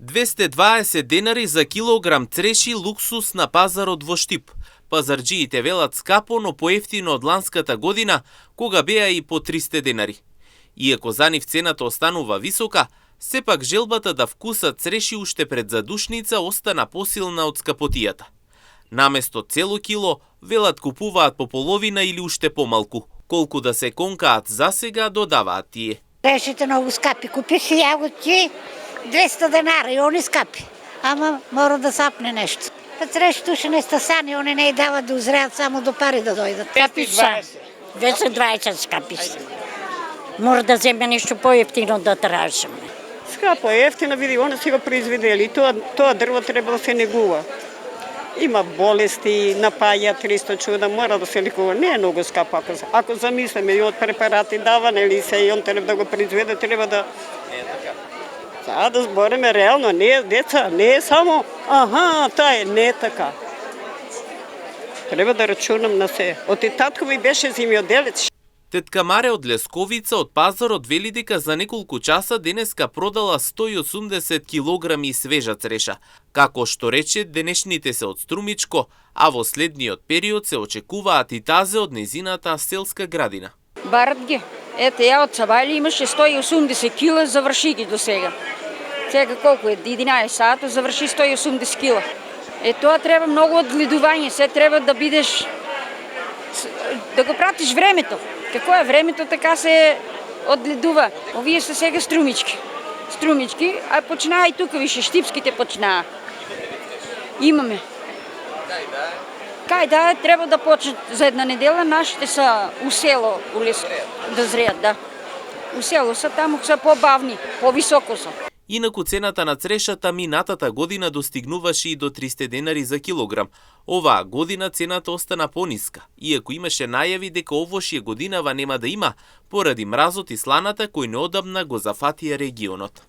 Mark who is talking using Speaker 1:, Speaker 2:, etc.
Speaker 1: 220 денари за килограм цреши луксус на пазарот во Штип. Пазарџиите велат скапо, но поевтино од ланската година, кога беа и по 300 денари. Иако за нив цената останува висока, сепак желбата да вкусат цреши уште пред задушница остана посилна од скапотијата. Наместо цело кило, велат купуваат по половина или уште помалку. Колку да се конкаат засега, додаваат тие.
Speaker 2: Црешите многу скапи, купиш јаготки 200 денари, они скапи. Ама мора да сапне нешто. Црешите уште не стасани, они не дават да узреат, само до пари да дојдат.
Speaker 3: 220 скапи. Мора да земе нешто поевтино да тражиме.
Speaker 4: Скапо е ефтино, види, они си го произведели. Тоа дрво треба да се негува. Има болести, напаја 300 чуда, мора да се ликува. Не е многу скапо. Ако замислиме и од препарати даване или се и он треба да го произведе, треба да... Да збориме реално, не е деца, не е само, таа е, не е така. Треба да рачунам на се. Оти таткови беше земјоделец.
Speaker 1: Тетка Маре од Лесковица од пазарот вели дека за неколку часа денеска продала 180 килограми свежа цреша. Како што рече, денешните се од Струмичко, а во следниот период се очекуваат и тазе од незината селска градина.
Speaker 5: Барат ги. Ете, ја од Сабајли имаше 180 кила, заврши ги до сега. Сега колку е? 11 сата, заврши 180 кила. Тоа треба многу одгледување, се треба да бидеш, да го пратиш времето. Како е времето, така се одгледува. Овие се сега струмички. А починаа и тука, више, штипските починаа. Имаме. Кај да, треба да почнат за една недела, нашите са у село, да зреат, да. У село са, таму са побавни, повисоко са.
Speaker 1: Инаку цената на црешата минатата година достигнуваше и до 300 денари за килограм. Оваа година цената остана пониска, иако имаше најави дека овошје годинава нема да има, поради мразот и сланата кој неодамна го зафатија регионот.